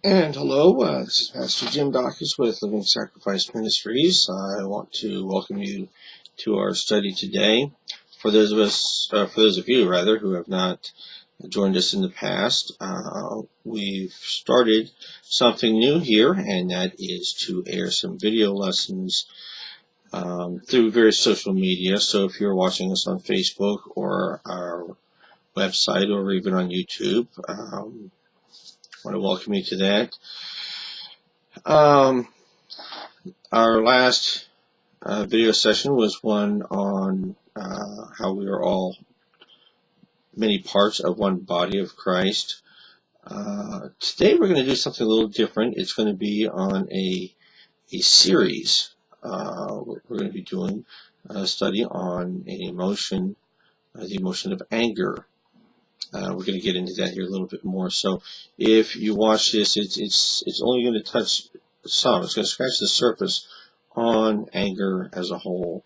And hello, this is Pastor Jim Dawkins with Living Sacrifice Ministries. I want to welcome you to our study today. For those of you rather, who have not joined us in the past, we've started something new here, and that is to air some video lessons through various social media. So if you're watching us on Facebook or our website or even on YouTube, I want to welcome you to that. Our last video session was one on how we are all many parts of one body of Christ. Today we're going to do something a little different. It's going to be on a series. We're going to be doing a study on an emotion, the emotion of anger. We're going to get into that here a little bit more. So if you watch this, it's only going to touch some. It's going to scratch the surface on anger as a whole,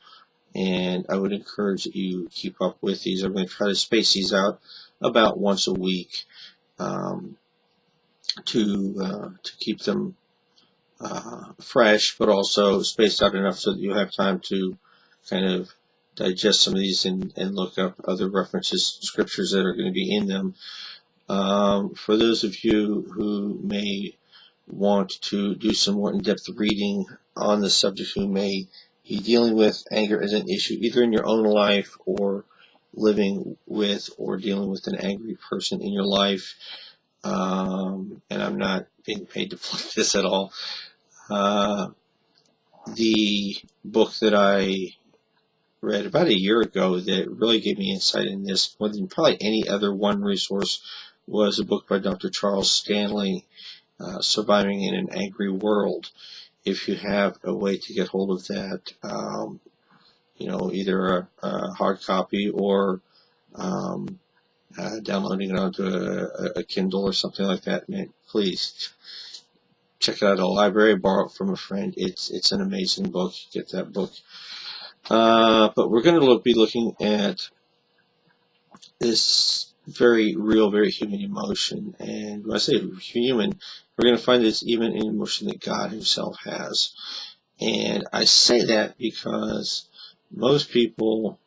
and I would encourage that you keep up with these. I'm going to try to space these out about once a week to keep them fresh, but also spaced out enough so that you have time to kind of digest some of these and look up other references, scriptures that are going to be in them. For those of you who may want to do some more in-depth reading on the subject, who may be dealing with anger as an issue either in your own life or living with or dealing with an angry person in your life, and I'm not being paid to plug this at all, the book that I read about a year ago that really gave me insight in this more than probably any other one resource was a book by Dr. Charles Stanley, Surviving in an Angry World. If you have a way to get hold of that, either a hard copy or downloading it onto a Kindle or something like that, man, please check it out at a library, borrow it from a friend. It's an amazing book. Get that book. But we're going to be looking at this very real, very human emotion. And when I say human, we're going to find it's even an emotion that God himself has. And I say that because most people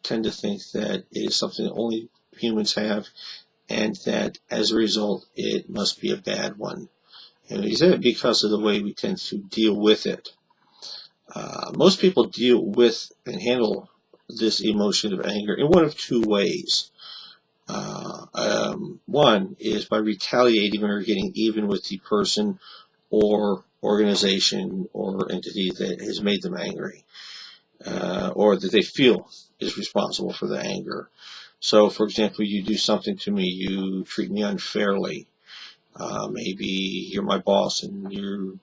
tend to think that it is something that only humans have, and that as a result, it must be a bad one. And we say it because of the way we tend to deal with it. Most people deal with and handle this emotion of anger in one of two ways. One is by retaliating or getting even with the person or organization or entity that has made them angry, or that they feel is responsible for the anger. So, for example, you do something to me, you treat me unfairly. Maybe you're my boss and you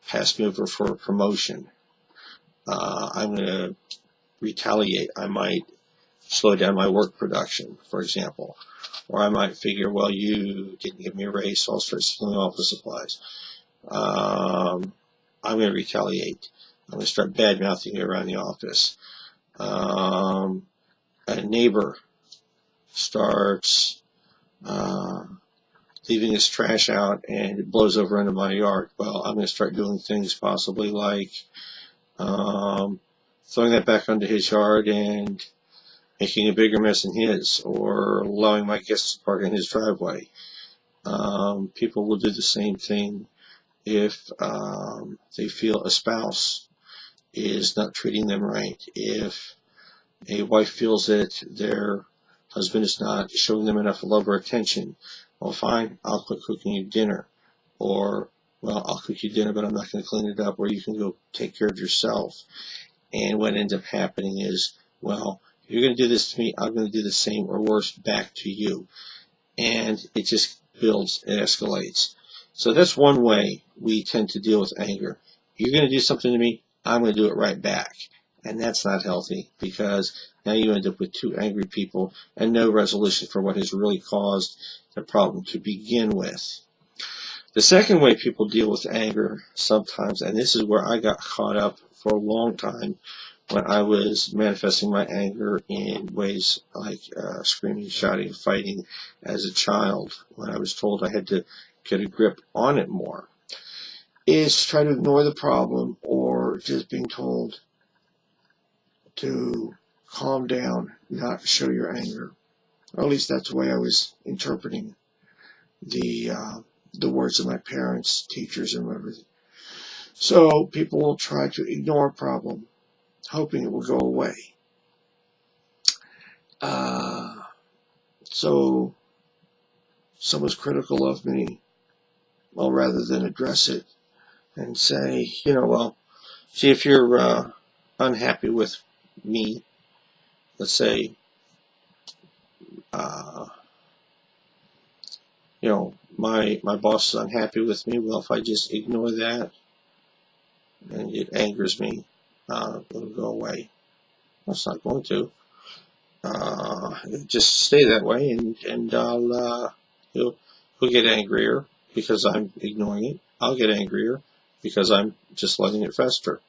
pass me over for a promotion. I'm going to retaliate. I might slow down my work production, for example. Or I might figure, well, you didn't give me a raise, so I'll start stealing office supplies. I'm going to retaliate. I'm going to start bad-mouthing you around the office. A neighbor starts leaving his trash out and it blows over into my yard. Well, I'm going to start doing things possibly like throwing that back onto his yard and making a bigger mess than his, or allowing my guests to park in his driveway. People will do the same thing if they feel a spouse is not treating them right. If a wife feels that their husband is not showing them enough love or attention, well, fine, I'll quit cooking you dinner. Or, well, I'll cook you dinner, but I'm not going to clean it up, or you can go take care of yourself. And what ends up happening is, well, you're going to do this to me, I'm going to do the same or worse back to you. And it just builds, it escalates. So that's one way we tend to deal with anger. You're going to do something to me, I'm going to do it right back. And that's not healthy, because now you end up with two angry people and no resolution for what has really caused the problem to begin with. The second way people deal with anger sometimes, and this is where I got caught up for a long time, when I was manifesting my anger in ways like screaming, shouting, fighting as a child, when I was told I had to get a grip on it more, is try to ignore the problem or just being told to calm down, not show your anger. Or at least that's the way I was interpreting the words of my parents, teachers, and everything. So people will try to ignore a problem, hoping it will go away. So someone's critical of me, well, rather than address it and say, well, see, if you're unhappy with me, let's say, my boss is unhappy with me. Well, if I just ignore that and it angers me, it'll go away. Well, it's not going to. Just stay that way, and he'll get angrier because I'm ignoring it. I'll get angrier because I'm just letting it fester.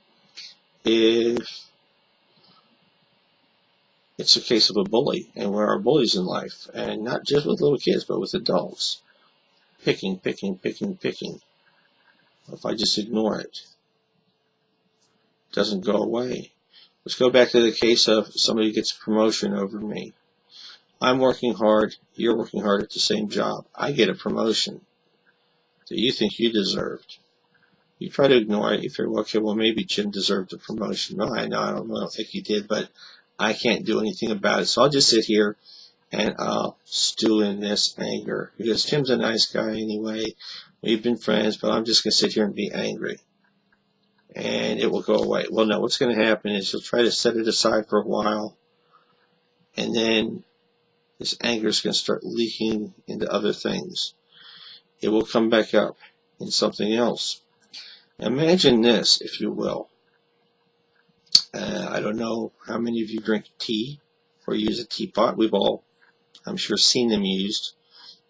If it's a case of a bully, and there are bullies in life, and not just with little kids, but with adults, picking. If I just ignore it, it doesn't go away. Let's go back to the case of somebody gets a promotion over me. I'm working hard, you're working hard at the same job. I get a promotion that you think you deserved. You try to ignore it. You figure, okay, well, maybe Jim deserved a promotion. No, I don't think he did, but I can't do anything about it. So I'll just sit here and I'll stew in this anger. Because Tim's a nice guy anyway. We've been friends, but I'm just going to sit here and be angry. And it will go away. Well, no, what's going to happen is you'll try to set it aside for a while, and then this anger is going to start leaking into other things. It will come back up in something else. Imagine this, if you will. I don't know how many of you drink tea or use a teapot. We've all, I'm sure, seen them used.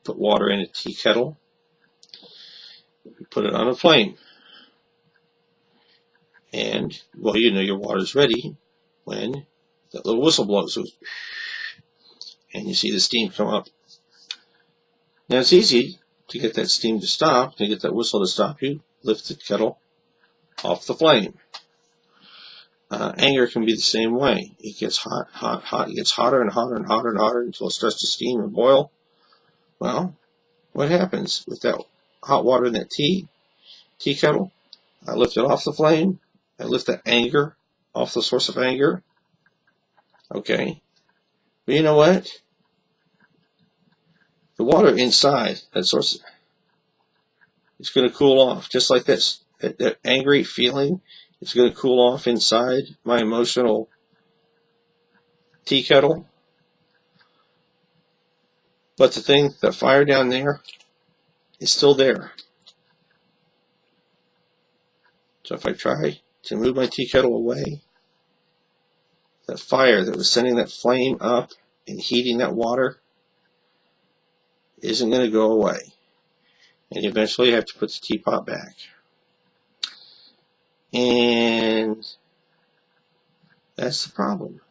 Put water in a tea kettle. You put it on a flame. And, well, your water's ready when that little whistle blows. And you see the steam come up. Now, it's easy to get that steam to stop, to get that whistle to stop. You lift the kettle off the flame. Anger can be the same way. It gets hot. It gets hotter and hotter and hotter and hotter until it starts to steam and boil. Well, what happens with that hot water in that tea kettle? I lift it off the flame. I lift the anger off the source of anger. Okay. But you know what? The water inside that source is going to cool off, just like this. That angry feeling is going to cool off inside my emotional tea kettle. But the thing, that fire down there, is still there. So if I try to move my tea kettle away, that fire that was sending that flame up and heating that water isn't going to go away. And eventually I have to put the teapot back. And that's the problem.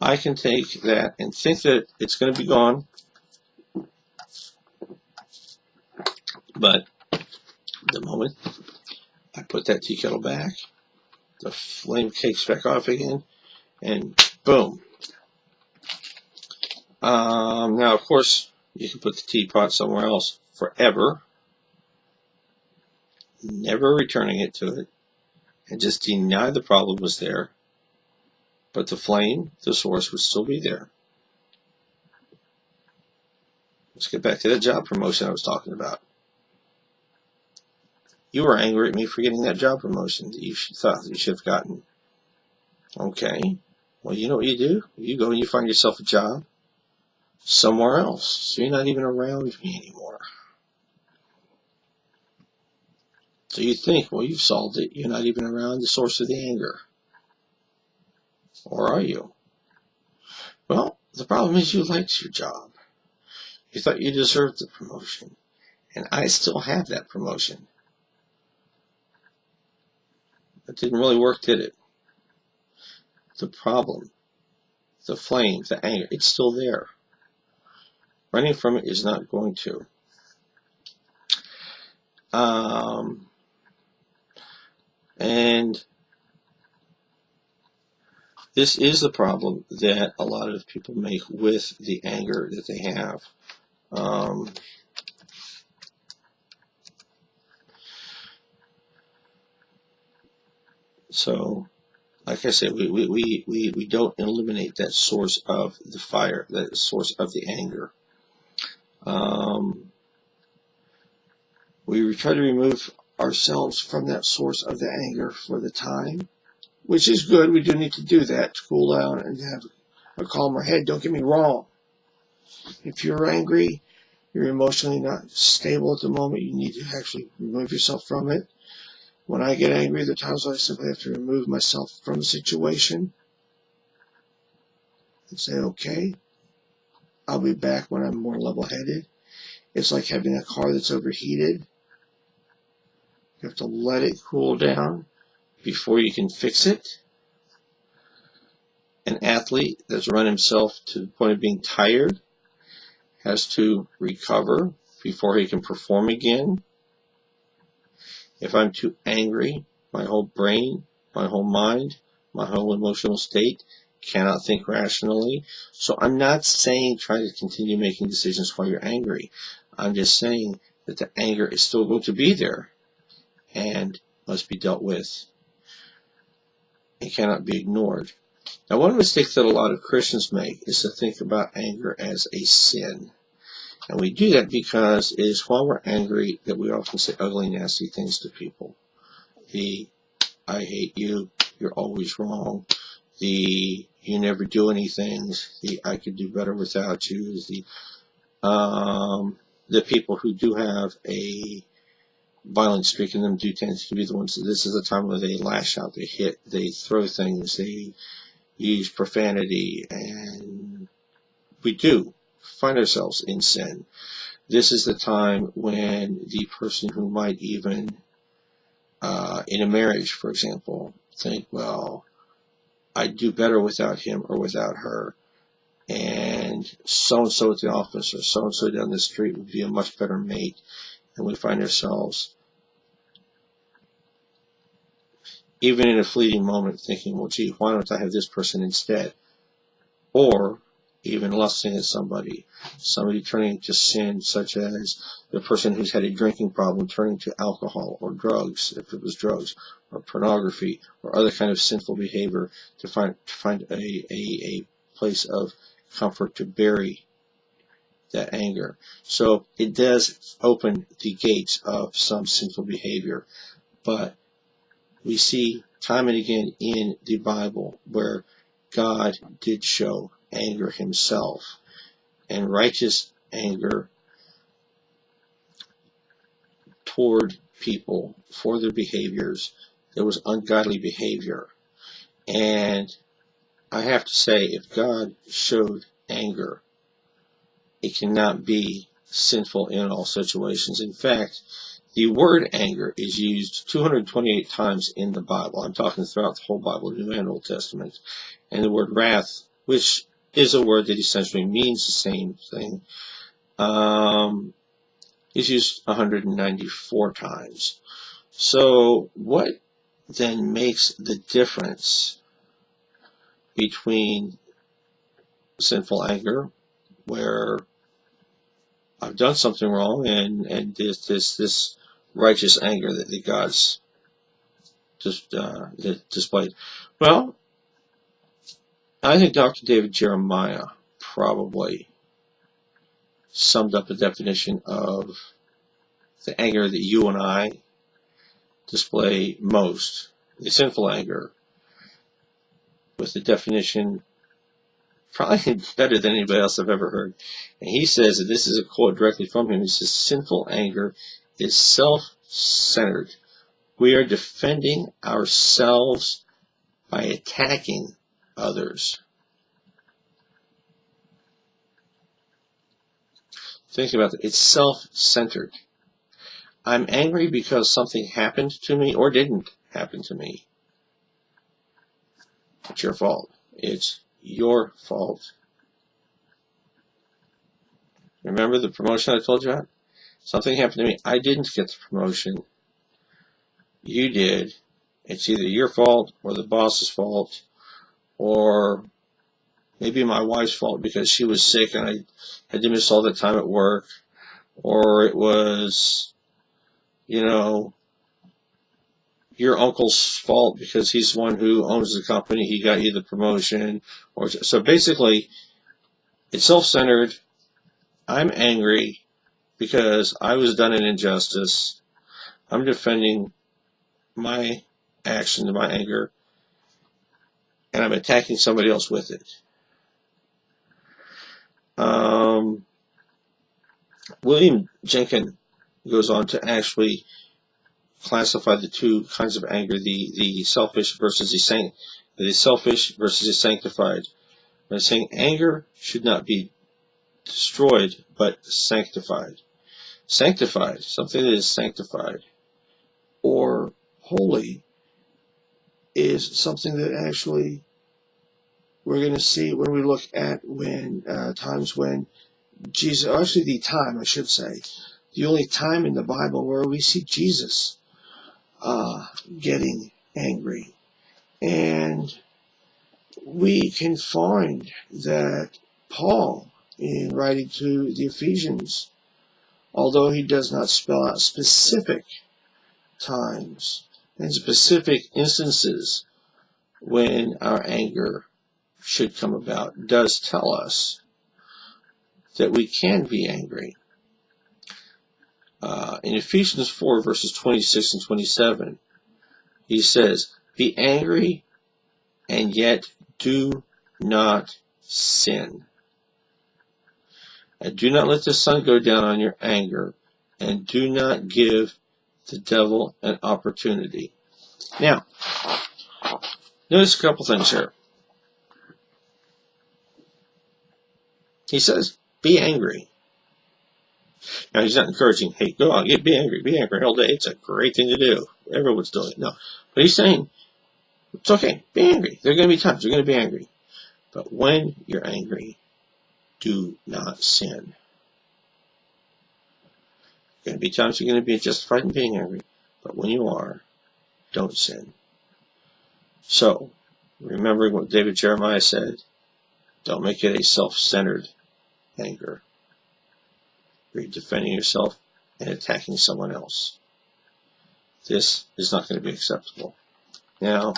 I can take that and think that it's going to be gone, but the moment I put that tea kettle back, the flame kicks back off again, and boom. Now, of course, you can put the teapot somewhere else forever, never returning it to it, and just deny the problem was there, but the flame, the source, would still be there. Let's get back to that job promotion I was talking about. You were angry at me for getting that job promotion that you thought you should have gotten. Okay. Well, you know what you do? You go and you find yourself a job somewhere else. So you're not even around me anymore. So you think, well, you've solved it. You're not even around the source of the anger. Or are you? Well, the problem is you liked your job. You thought you deserved the promotion. And I still have that promotion. It didn't really work, did it? The problem, the flame, the anger, it's still there. Running from it is not going to. And this is the problem that a lot of people make with the anger that they have. So, like I said, we don't eliminate that source of the fire, that source of the anger. We try to remove ourselves from that source of the anger for the time, which is good. We do need to do that to cool down and have a calmer head. Don't get me wrong. If you're angry, you're emotionally not stable at the moment, you need to actually remove yourself from it. When I get angry, the times I simply have to remove myself from the situation and say, okay, I'll be back when I'm more level-headed. It's like having a car that's overheated. You have to let it cool down before you can fix it. An athlete that's run himself to the point of being tired has to recover before he can perform again. If I'm too angry, my whole brain, my whole mind, my whole emotional state cannot think rationally. So I'm not saying try to continue making decisions while you're angry. I'm just saying that the anger is still going to be there and must be dealt with. It cannot be ignored. Now, one mistake that a lot of Christians make is to think about anger as a sin. And we do that because it is while we're angry that we often say ugly, nasty things to people. The, I hate you, you're always wrong. The, you never do anything. The, I could do better without you. The people who do have a violent streak in them do tend to be the ones that this is the time where they lash out, they hit, they throw things, they use profanity, and we do find ourselves in sin. This is the time when the person who might even, in a marriage, for example, think, well, I'd do better without him or without her, and so-and-so at the office or so-and-so down the street would be a much better mate, and we find ourselves, even in a fleeting moment, thinking, well, gee, why don't I have this person instead? Or even lusting at somebody turning to sin, such as the person who's had a drinking problem turning to alcohol or drugs, if it was drugs, or pornography, or other kind of sinful behavior to find a place of comfort to bury that anger. So it does open the gates of some sinful behavior, but we see time and again in the Bible where God did show anger himself, and righteous anger toward people for their behaviors. There was ungodly behavior. And I have to say, if God showed anger, it cannot be sinful in all situations. In fact, the word anger is used 228 times in the Bible. I'm talking throughout the whole Bible, New and Old Testament. And the word wrath, which is a word that essentially means the same thing, is used 194 times. So what then makes the difference between sinful anger, where I've done something wrong, and this righteous anger that God's just displayed? Well, I think Dr. David Jeremiah probably summed up the definition of the anger that you and I display most, the sinful anger, with the definition probably better than anybody else I've ever heard. And he says, and this is a quote directly from him, he says, sinful anger is self-centered. We are defending ourselves by attacking others. Think about it. It's self-centered. I'm angry because something happened to me or didn't happen to me. It's your fault. It's your fault. Remember the promotion I told you about? Something happened to me. I didn't get the promotion. You did. It's either your fault or the boss's fault, or maybe my wife's fault because she was sick and I had to miss all the time at work, or it was, you know, your uncle's fault because he's the one who owns the company. He got you the promotion, or so basically, it's self-centered. I'm angry because I was done an injustice. I'm defending my action, my anger, and I'm attacking somebody else with it. William Jenkin goes on to actually classify the two kinds of anger: the selfish versus the selfish versus the sanctified. By saying anger should not be destroyed, but sanctified. Sanctified, something that is sanctified or holy, is something that actually we're going to see when we look at times when Jesus, actually the time I should say, the only time in the Bible where we see Jesus getting angry. And we can find that Paul, in writing to the Ephesians, although he does not spell out specific times and specific instances when our anger should come about, does tell us that we can be angry. In Ephesians 4, verses 26 and 27, he says, "Be angry and yet do not sin. And do not let the sun go down on your anger, and do not give the devil an opportunity." Now, notice a couple things here. He says, be angry. Now, he's not encouraging, hey, go on, be angry all day. It's a great thing to do. Everyone's doing it. No. But he's saying, it's okay, be angry. There are going to be times you're going to be angry. But when you're angry, do not sin. There are going to be times you're going to be justified in being angry. But when you are, don't sin. So, remembering what David Jeremiah said, don't make it a self-centered anger. You're defending yourself and attacking someone else. This is not going to be acceptable. Now,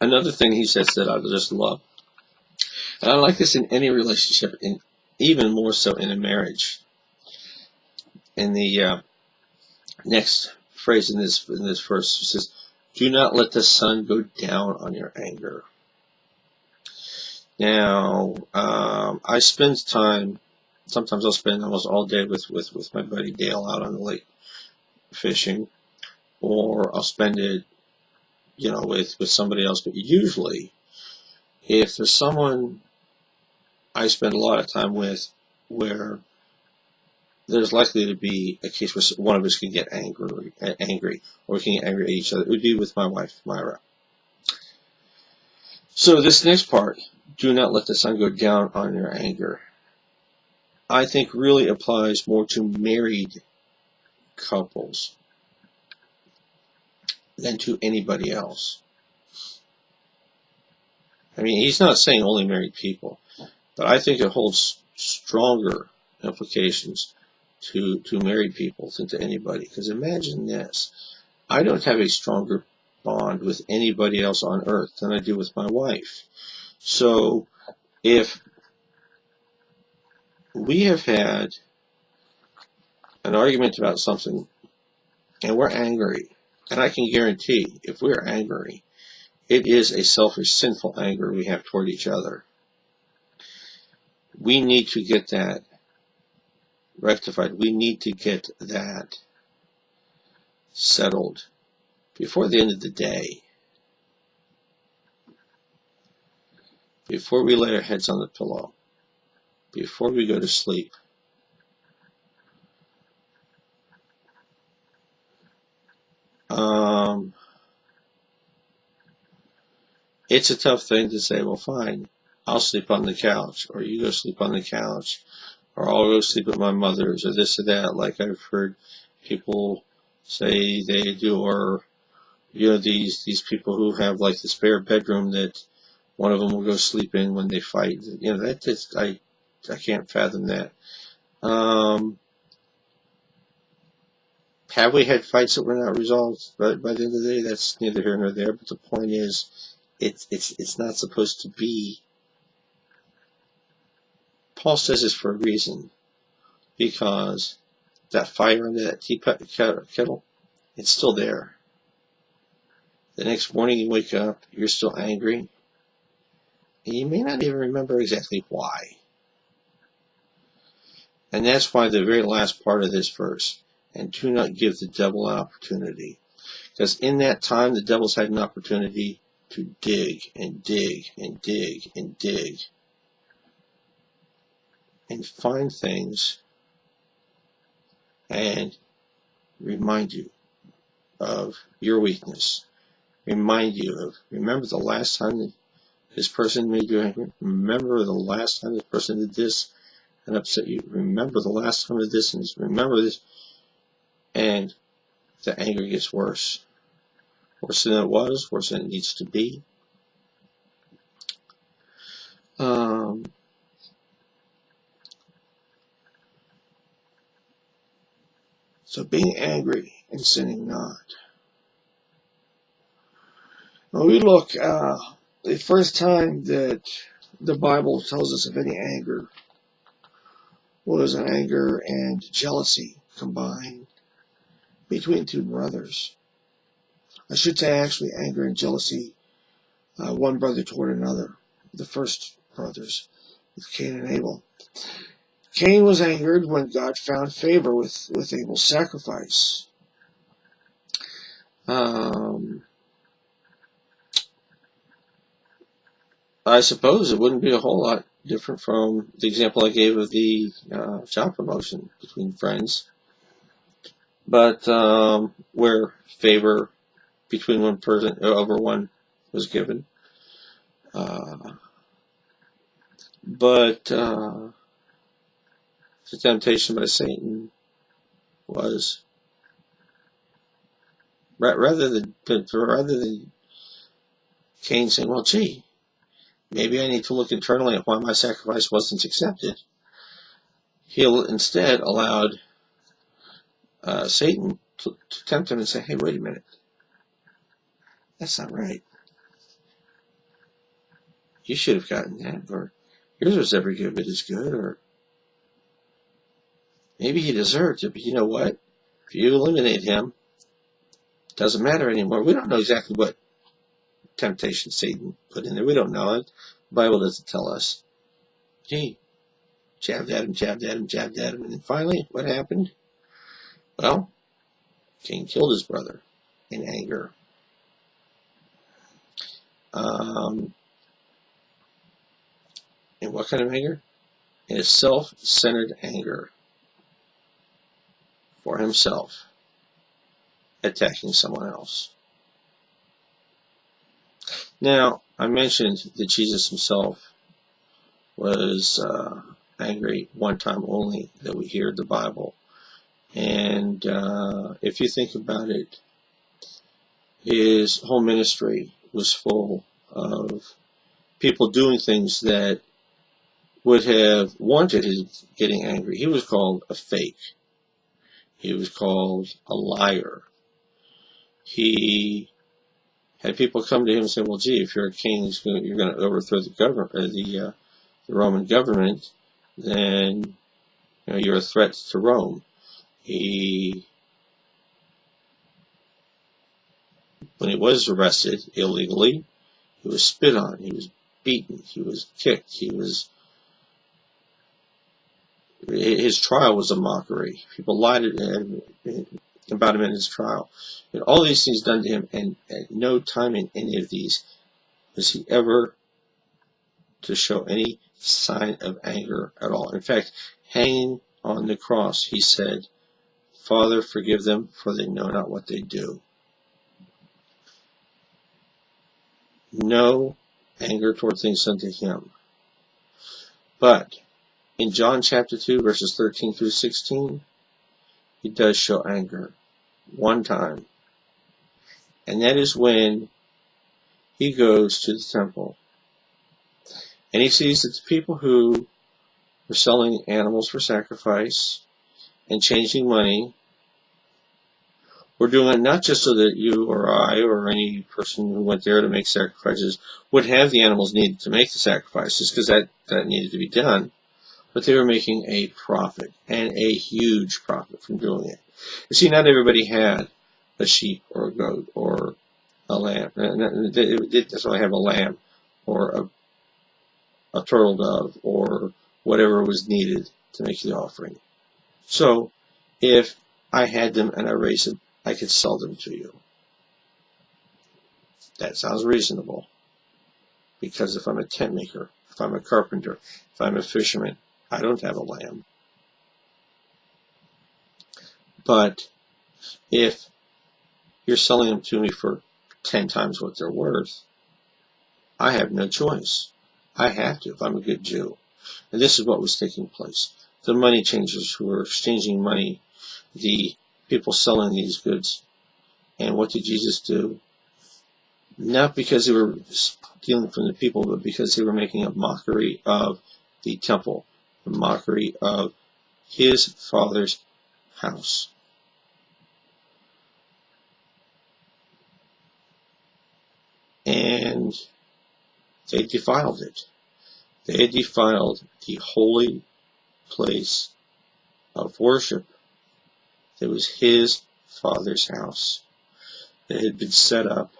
another thing he says that I just love, and I like this in any relationship, and even more so in a marriage. In the next phrase in this verse, it says, "Do not let the sun go down on your anger." Now, I spend time. Sometimes I'll spend almost all day with my buddy Dale out on the lake fishing, or I'll spend it, with somebody else. But usually, if there's someone I spend a lot of time with, where there's likely to be a case where one of us can get angry, or we can get angry at each other, it would be with my wife, Myra. So this next part, do not let the sun go down on your anger, I think really applies more to married couples than to anybody else. I mean, he's not saying only married people, but I think it holds stronger implications to married people than to anybody. Because imagine this, I don't have a stronger bond with anybody else on earth than I do with my wife. So if we have had an argument about something and we're angry, and I can guarantee if we're angry, it is a selfish, sinful anger we have toward each other. We need to get that rectified. We need to get that settled before the end of the day, before we lay our heads on the pillow, before we go to sleep. It's a tough thing to say, well, fine, I'll sleep on the couch, or you go sleep on the couch, or I'll go sleep at my mother's, or this or that, like I've heard people say they do, or these people who have like the spare bedroom that one of them will go sleep in when they fight. That just I can't fathom that. Have we had fights that were not resolved? But by the end of the day, that's neither here nor there. But the point is, it's not supposed to be. Paul says this for a reason, because that fire in that teapot kettle, it's still there. The next morning you wake up, you're still angry, and you may not even remember exactly why. And that's why the very last part of this verse, and do not give the devil an opportunity. Because in that time, the devil's had an opportunity to dig and dig and dig and dig and find things and remind you of your weakness. Remember the last time that this person made you angry. Remember the last time this person did this and upset you. Remember the last time of this, and remember this. And the anger gets worse. Worse than it was, worse than it needs to be. So being angry and sinning not. When we look, the first time that the Bible tells us of any anger was an anger and jealousy combined between two brothers. I should say actually anger and jealousy, one brother toward another, the first brothers, with Cain and Abel. Cain was angered when God found favor with Abel's sacrifice. I suppose it wouldn't be a whole lot different from the example I gave of the job promotion between friends. But where favor between one person over one was given. But the temptation by Satan was rather than Cain saying, well, gee, maybe I need to look internally at why my sacrifice wasn't accepted. He instead allowed Satan to tempt him and say, hey, wait a minute. That's not right. You should have gotten that, or yours was every bit as good, or maybe he deserved it, but you know what? If you eliminate him, it doesn't matter anymore. We don't know exactly what temptation Satan put in there. We don't know it. The Bible doesn't tell us. He jabbed at him, jabbed at him, jabbed at him, and then finally, what happened? Well, Cain killed his brother in anger. And what kind of anger? In a self-centered anger for himself, attacking someone else. Now, I mentioned that Jesus himself was angry one time only that we hear in the Bible. And if you think about it, his whole ministry was full of people doing things that would have warranted his getting angry. He was called a fake. He was called a liar. He had people come to him and say, well, gee, if you're a king, you're going to overthrow the government, the Roman government, then you're a threat to Rome. When he was arrested illegally, he was spit on, he was beaten, he was kicked, his trial was a mockery. People lied about him in his trial. And all these things done to him, and at no time in any of these was he ever to show any sign of anger at all. In fact, hanging on the cross, he said, Father, forgive them, for they know not what they do. No anger toward things done to him. But in John chapter 2, verses 13 through 16, he does show anger one time. And that is when he goes to the temple. And he sees that the people who were selling animals for sacrifice and changing money were doing it not just so that you or I or any person who went there to make sacrifices would have the animals needed to make the sacrifices, because that needed to be done, but they were making a profit, and a huge profit from doing it. You see, not everybody had a sheep or a goat or a lamb. They didn't necessarily have a lamb or a turtle dove or whatever was needed to make the offering. So if I had them and I raised them, I could sell them to you. That sounds reasonable. Because if I'm a tent maker, if I'm a carpenter, if I'm a fisherman, I don't have a lamb. But if you're selling them to me for 10 times what they're worth, I have no choice. I have to if I'm a good Jew. And this is what was taking place. The money changers who were exchanging money, the people selling these goods. And what did Jesus do? Not because they were stealing from the people, but because they were making a mockery of the temple, a mockery of his Father's house. And they defiled it. They defiled the holy place of worship that was his Father's house, that had been set up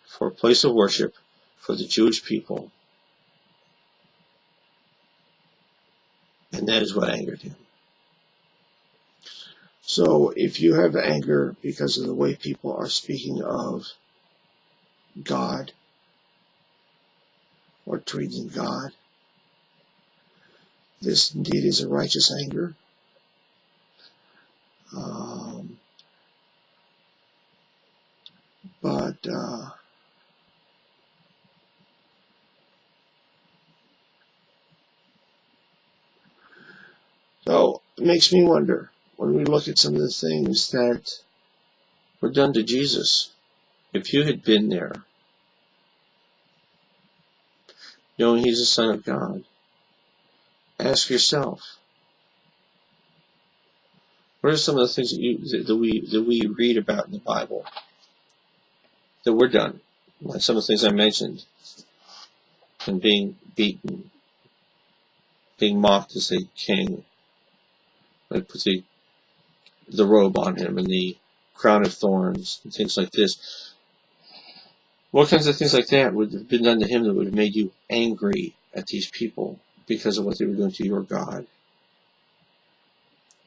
for a place of worship for the Jewish people. And that is what angered him. So if you have anger because of the way people are speaking of God or treating God, this indeed is a righteous anger. So it makes me wonder, when we look at some of the things that were done to Jesus, if you had been there, knowing he's the Son of God, ask yourself, what are some of the things that we read about in the Bible that were done? Like some of the things I mentioned, and being beaten, being mocked as a king. They put the robe on him and the crown of thorns and things like this. What kinds of things like that would have been done to him that would have made you angry at these people because of what they were doing to your God?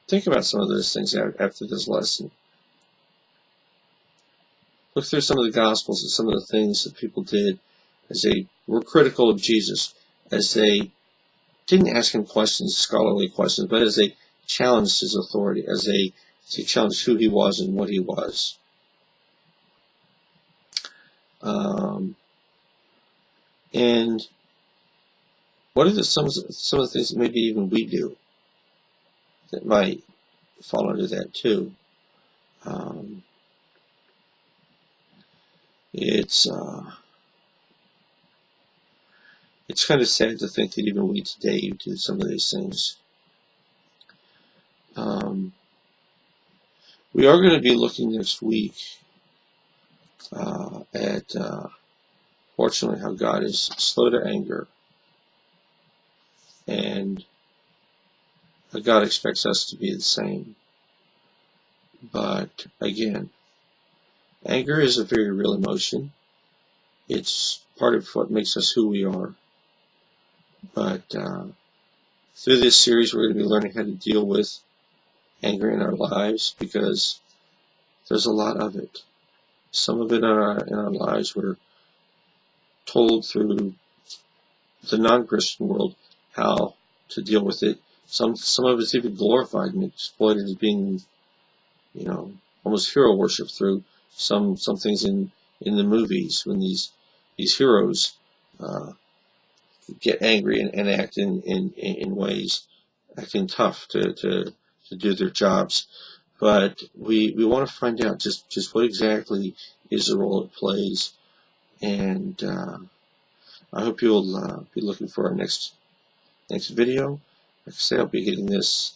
Think about some of those things after this lesson. Look through some of the Gospels and some of the things that people did as they were critical of Jesus, as they didn't ask him questions, scholarly questions, but as they challenged his authority, as they challenged who he was and what he was. And what are some of the things that maybe even we do that might fall under that too? It's kind of sad to think that even we today do some of these things. We are going to be looking next week at, fortunately, how God is slow to anger, and how God expects us to be the same. But again, anger is a very real emotion. It's part of what makes us who we are. But through this series, we're going to be learning how to deal with anger in our lives, because there's a lot of it. Some of it in our lives we're told through the non-Christian world how to deal with it. Some of it's even glorified and exploited as being, almost hero worship through some things in the movies, when these heroes get angry and act in ways, acting tough to do their jobs. But we want to find out just what exactly is the role it plays. And I hope you'll be looking for our next video. Like I say, I'll be getting this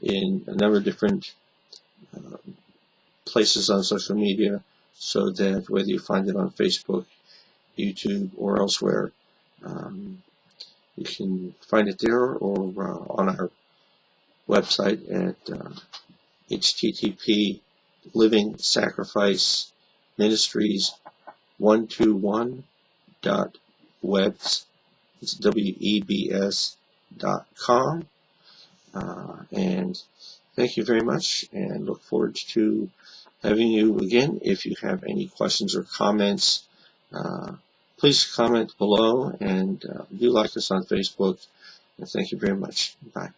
in a number of different uh, places on social media, so that whether you find it on Facebook, YouTube, or elsewhere, you can find it there or on our website at http Living Sacrifice Ministries 121.webs. It's webs.com. And thank you very much, and look forward to having you again. If you have any questions or comments, please comment below, and do like us on Facebook. And thank you very much. Bye.